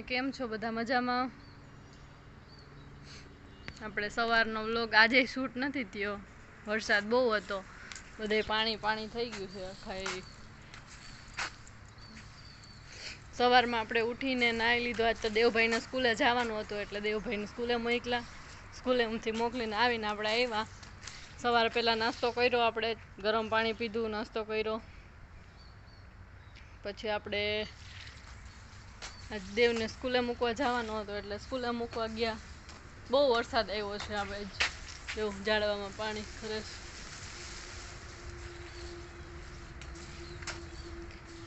કેમ છો બધા મજામાં? આપણે સવારનો વ્લોગ આજે શૂટ નથી થયો, વરસાદ બહુ હતો, બધે પાણી પાણી થઈ ગયું છે આખા. સવારમાં આપણે ઉઠીને નાહી લીધો. આજ તો દેવભાઈને સ્કૂલે જવાનું હતું એટલે દેવભાઈને સ્કૂલે મોકલા. સ્કૂલેથી મોકલીને આવીને આપણે આવ્યા. સવારે પહેલાં નાસ્તો કર્યો, આપણે ગરમ પાણી પીધું, નાસ્તો કર્યો. પછી આપણે દેવને સ્કૂલે મૂકવા જવાનું હતું એટલે સ્કૂલે મૂકવા ગયા. બહુ વરસાદ આવ્યો છે. આપણે એવું ઝાડવામાં પાણી ખરે.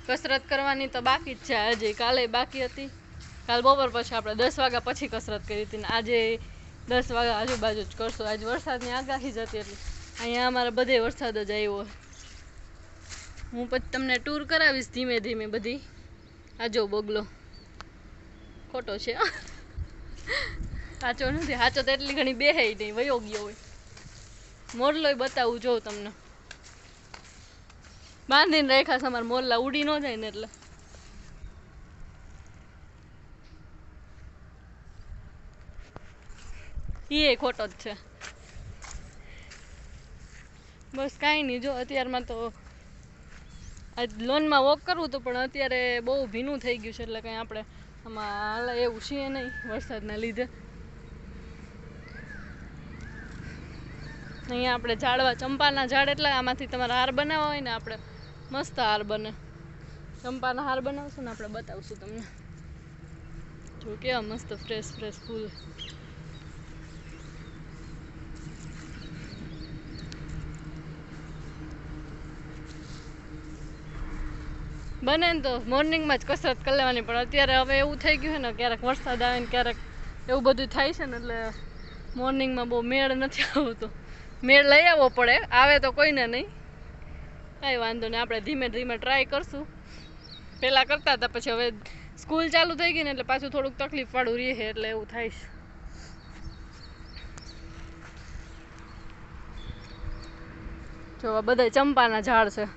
કસરત કરવાની તો બાકી જ છે હજી, કાલે બાકી હતી. કાલ બપોર પછી આપણે 10 વાગ્યા પછી કસરત કરી હતી ને આજે 10 વાગ્યા આજુબાજુ જ કરશું. આજ વરસાદની આગાહી જ હતી એટલે અહીંયા અમારે બધે વરસાદ જ આવ્યો. હું પછી તમને ટૂર કરાવીશ ધીમે ધીમે બધી. આ જો બગલો ખોટો છે, સાચો નથી. સાચો તો એટલી ઘણી બેહાઈ નહીં, વયો ગયો હોય. મોરલોય બતાવું જોઉં તમને. બાંધીને રાખ્યા છે અમારે, મોરલા ઉડી ન જાય ને એટલે. એ ખોટો જ છે. બસ કાંઈ નહીં. જો અત્યારમાં તો આજ લોનમાં વોક કરવું હતું પણ અત્યારે બહુ ભીનું થઈ ગયું છે એટલે કંઈ આપણે આમાં હાલ એવું છે નહીં વરસાદના લીધે. અહીંયા આપણે ઝાડવા ચંપાના ઝાડ એટલે આમાંથી તમારે હાર બનાવવા હોય ને આપણે મસ્ત હાર બને. ચંપાના હાર બનાવશું ને આપણે બતાવશું તમને. જો કેવા મસ્ત ફ્રેશ ફ્રેશ ફૂલ. બને ને તો મોર્નિંગમાં જ કસરત કરી લેવાની, પણ અત્યારે હવે એવું થઈ ગયું છે ને ક્યારેક વરસાદ આવે ને ક્યારેક એવું બધું થાય છે ને એટલે મોર્નિંગમાં બહુ મેળ નથી આવતો. મેળ લઈ આવવો પડે, આવે તો કોઈને નહીં, કાંઈ વાંધો નહીં. આપણે ધીમે ધીમે ટ્રાય કરશું. પહેલાં કરતા હતા પછી હવે સ્કૂલ ચાલુ થઈ ગઈ ને એટલે પાછું થોડુંક તકલીફવાળું રહે એટલે એવું થાય છે. જો આ બધા ચંપાના ઝાડ છે.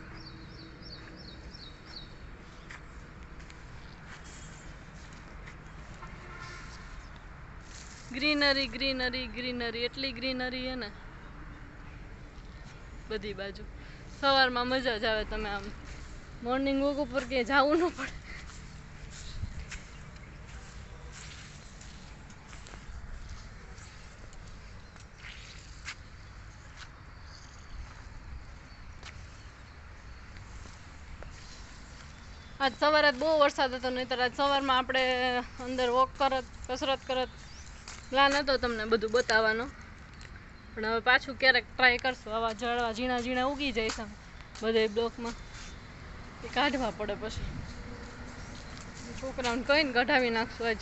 ગ્રીનરી ગ્રીનરી ગ્રીનરી, એટલી ગ્રીનરી છે ને બધી બાજુ. સવારમાં મજા જ આવે. તમે આમ મોર્નિંગ વોક ઉપર ક્યાંય જવું ન પડે. આજ સવારે બહુ વરસાદ હતો, નહીંતર આજ સવારમાં આપણે અંદર વોક કરત, કસરત કરત. પ્લાન હતો તમને બધું બતાવવાનો, પણ હવે પાછું ક્યારેક ટ્રાય કરશું. આવા ઝાડવા ઝીણા ઝીણા ઉગી જાય છે બધે બ્લોકમાં, એ કાઢવા પડે. પછી છોકરાઓને કહીને કઢાવી નાખશું. આજ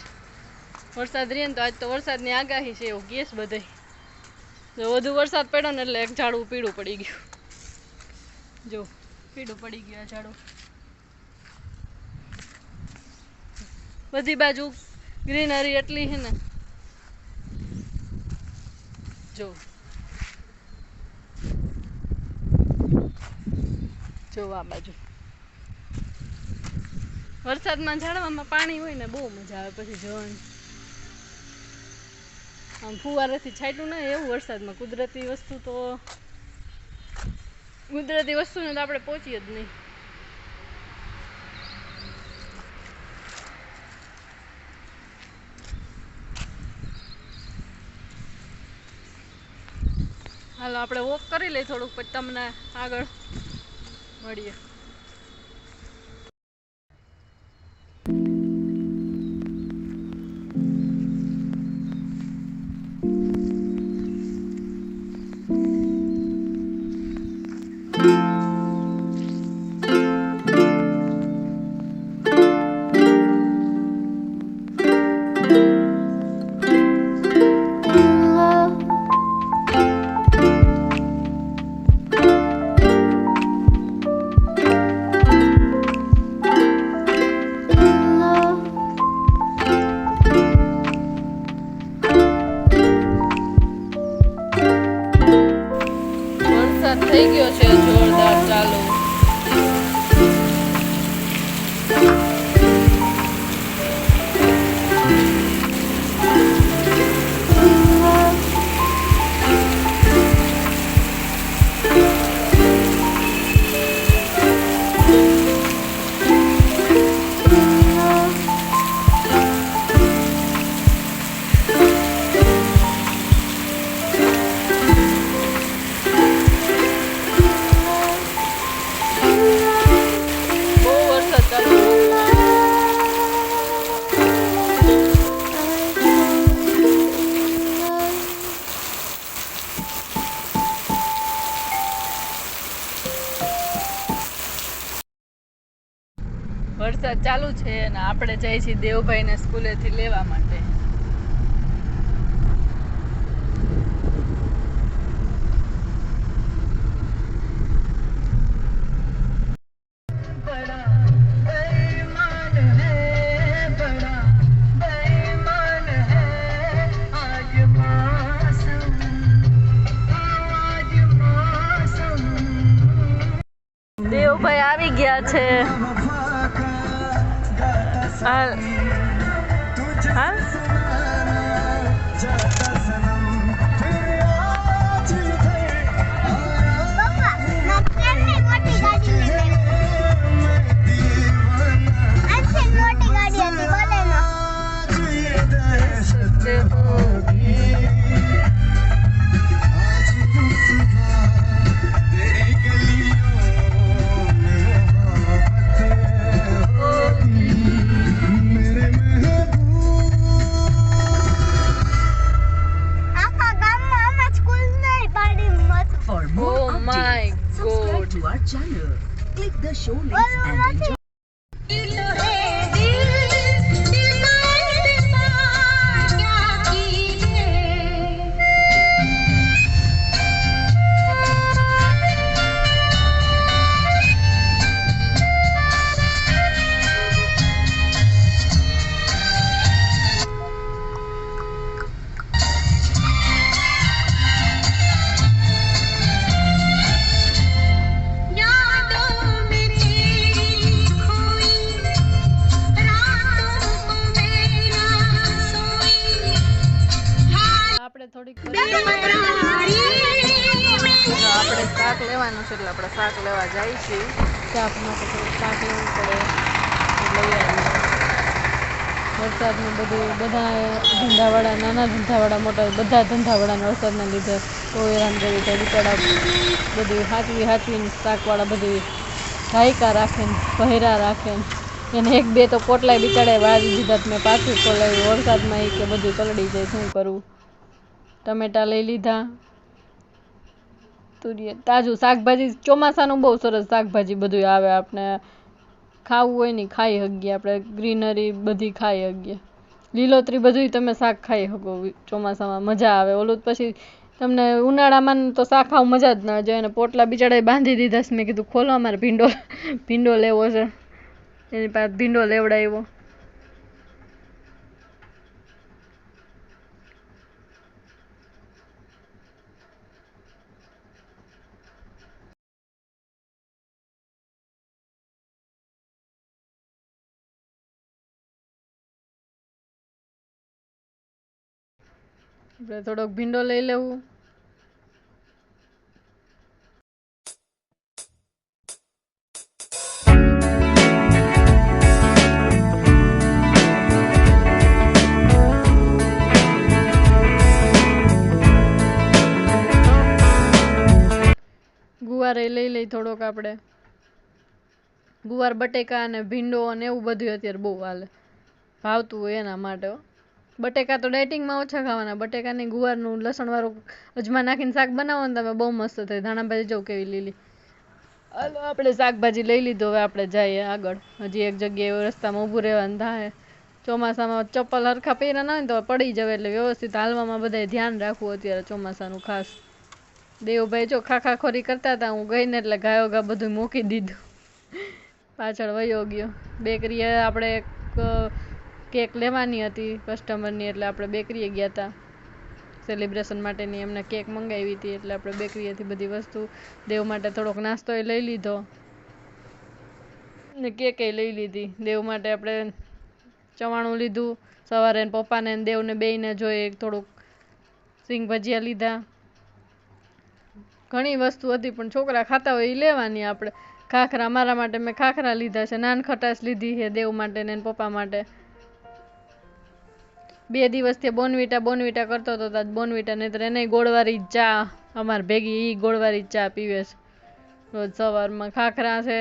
વરસાદ રહે ને તો આજ તો વરસાદની આગાહી છે એવું કેસ બધે. જો વધુ વરસાદ પડ્યો ને એટલે એક ઝાડવું પીળું પડી ગયું. જો પીળું પડી ગયું આ ઝાડવું. બધી બાજુ ગ્રીનરી એટલી છે ને. જો જો આ બાજુ વરસાદમાં ઝાડવામાં પાણી હોય ને બહુ મજા આવે. પછી જવાનું આમ ફુવારેથી છાંટ્યું ને એવું વરસાદમાં. કુદરતી વસ્તુને તો આપણે પહોંચીએ જ નહીં. હાલો આપણે વોક કરી લઈએ થોડુંક, પછી તમને આગળ મળીએ. થઈ ગયો છે જોરદાર ચાલુ. વરસાદ ચાલુ છે અને આપણે જઈએ છીએ દેવભાઈને સ્કૂલેથી લેવા માટે. દેવભાઈ આવી ગયા છે. Channel. Click the show links and enjoy. આપણે શાક લેવાનું છે એટલે આપણે શાક લેવા જાય છીએ. શાક માટે થોડું શાક લેવું પડે લઈ આવીએ. વરસાદનું બધું બધા ધંધાવાળા, નાના ધંધાવાળા, મોટા બધા ધંધાવાળાને વરસાદના લીધે બહુ હેરાન કરી છે. બિચારા બધું હાચવીને શાકવાળા બધું ઢાયકા રાખે ને પહેરા રાખે ને એને એક બે તો પોટલાય બિચારાએ વાળી દીધા. મેં પાછું ખોલાવ્યું વરસાદમાં એ કે બધું પલળી જાય, શું કરું. ટમેટા લઈ લીધા, તુરિયા, તાજું શાકભાજી. ચોમાસાનું બહુ સરસ શાકભાજી બધું આવે, આપણે ખાવું હોય ને ખાઈ શકીએ. આપણે ગ્રીનરી બધી ખાઈ શકીએ, લીલોતરી બધું તમે શાક ખાઈ શકો ચોમાસામાં, મજા આવે. ઓલું પછી તમને ઉનાળામાં તો શાક ખાવ મજા જ ના જોઈએ. એને પોટલા બિચારાએ બાંધી દીધા છે. મેં કીધું ખોલો, અમારે ભીંડો લેવો છે. એની પાસે ભીંડો લેવડાવ્યો. આપણે થોડોક ભીંડો લઈ લેવું. ગુવાર લઈ લઈ થોડોક. આપણે ગુવાર, બટેકા અને ભીંડો અને એવું બધું અત્યારે બહુ હાલે, ભાવતું હોય એના માટે. બટેકા તો ડાયટિંગમાં ઓછા ખાવાના. બટેકાની ગુવારનું લસણવાળું અજમા નાખીને શાક બનાવો ને તમે, બહુ મસ્ત થાય. ધાણાભાજી જો કેવી લીલી. હાલો આપણે શાકભાજી લઈ લીધો. હવે આપણે જઈએ આગળ. હજી એક જગ્યાએ રસ્તામાં ઊભું રહેવાનું થાય. ચોમાસામાં ચપ્પલ હરખા પહેર્યા ના હોય ને તો પડી જવાય, એટલે વ્યવસ્થિત હાલવામાં બધાએ ધ્યાન રાખવું અત્યારે ચોમાસાનું ખાસ. દેવભાઈ જો ખાખાખોરી કરતા હતા, હું ગઈ ને એટલે ગાયો ગા બધું મૂકી દીધું, પાછળ વયો ગયો. બેકરીએ આપણે કેક લેવાની હતી કસ્ટમરની, એટલે આપણે બેકરીએ ગયા હતા સેલિબ્રેશન માટેની. એમને કેક મંગાવી હતી એટલે આપણે બેકરીએથી બધી વસ્તુ, દેવ માટે થોડોક નાસ્તો એ લઈ લીધો ને કેક એ લઈ લીધી. દેવ માટે આપણે ચવાણું લીધું સવારે, પપ્પાને દેવને બેયને જોઈ થોડુંક સિંગ ભજીયા લીધા. ઘણી વસ્તુ હતી પણ છોકરા ખાતા હોય એ લેવાની. આપણે ખાખરા, મારા માટે મેં ખાખરા લીધા છે, નાન ખટાશ લીધી છે દેવ માટે ને પપ્પા માટે. 2 દિવસથી બોનવીટા કરતો હતો. બોનવીટા નહીં તો એને ગોળવાળી ચા અમારે ભેગી, એ ગોળવાળી ચા પીવે છે રોજ સવારમાં. ખાખરા છે,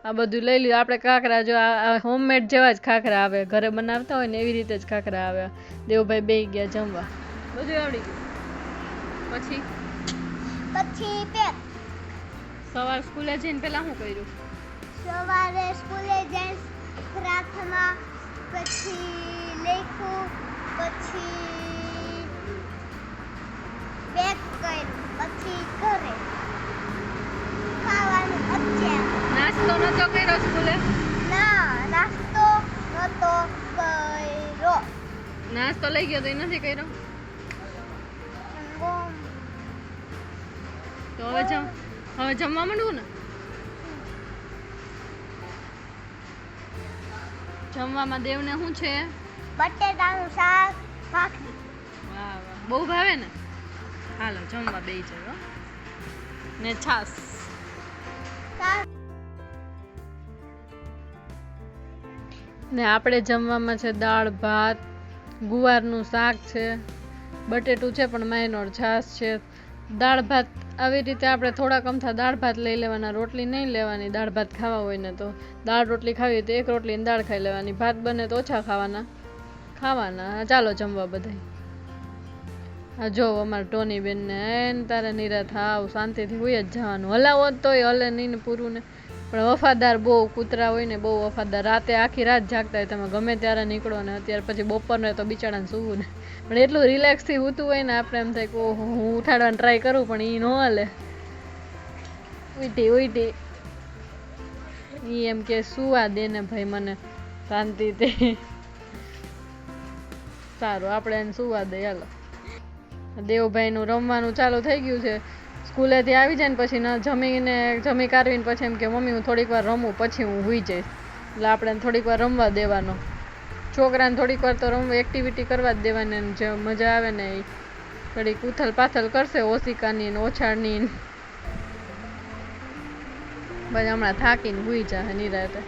આ બધું લઈ લીધું આપણે. ખાખરા જો આ હોમમેડ જેવા જ ખાખરા આવે, ઘરે બનાવતા હોય ને એવી રીતે જ ખાખરા આવે. દેવભાઈ બેહી ગયા જમવા, બધું આવડી ગયું. પછી સવાર સ્કૂલે જઈને પેલા શું કર્યું? સવારે સ્કૂલે જઈને પ્રાર્થના, પછી લખ્યું, પછી બેગ કર્યું, પછી ઘરે ખાવાનું અત્યારે. નાસ્તો નતો કર્યો સ્કૂલે? ના, નાસ્તો નતો કર્યો. નાસ્તો લઈ ગયો તો એ નથી કર્યો? તો હવે જમવા માંડવું ને? જમવામાં દેવને શું છે? બટેટાનું શાક, ભાખરી. વાહ વાહ, બહુ ભાવે ને? હાલો જમવા બેસી જાવ ને છાસ. શાક ને આપણે જમવામાં છે દાળ ભાત, ગુવારનું શાક છે, બટેટું છે પણ માયનોર છાસ છે. દાળ ભાત આવી રીતે આપણે થોડાક અમથા દાળ ભાત લઈ લેવાના, રોટલી નહીં લેવાની. દાળ ભાત ખાવા હોય ને તો દાળ રોટલી ખાવી હોય તો એક રોટલી ને દાળ ખાઈ લેવાની, ભાત બને તો ઓછા ખાવાના. ચાલો જમવા બધાય. હા જો અમારે ટોની બેન ને તારે નિરાત હાવ શાંતિથી હોય જ જવાનું. હલાવો તોય હલે નહીં ને પૂરું ને, પણ વફાદાર બહુ કૂતરા હોય ને, બહુ વફાદાર. રાતે આખી રાત જાગતા હોય, તમે ગમે ત્યારે નીકળો ને. અત્યારે પછી બપોરને તો બિચારાને સૂવું ને, પણ એટલું રિલેક્સથી ઊતું હોય ને આપણે એમ થાય કે ઓહો હું ઉઠાડવાની ટ્રાય કરું પણ એ ન હાલે. ઉઈટી એ એમ કે સુવા દે ને ભાઈ મને શાંતિથી. સારું આપણે એને સુવા દે. હાલો દેવભાઈનું રમવાનું ચાલુ થઈ ગયું છે. સ્કૂલેથી આવી જાય ને પછી જમી કાઢવીને પછી એમ કે મમ્મી હું થોડીક વાર રમું પછી હું સૂઈ જઈશ. એટલે આપણે થોડીક વાર રમવા દેવાનો. છોકરાને થોડીક વાર તો એક્ટિવિટી કરવા જ દેવાની, એને જે મજા આવે ને એ થોડીક ઉથલ પાથલ કરશે ઓશિકાની ને ઓછાળની. પછી હમણાં થાકીને સૂઈ જાય નિરાતે.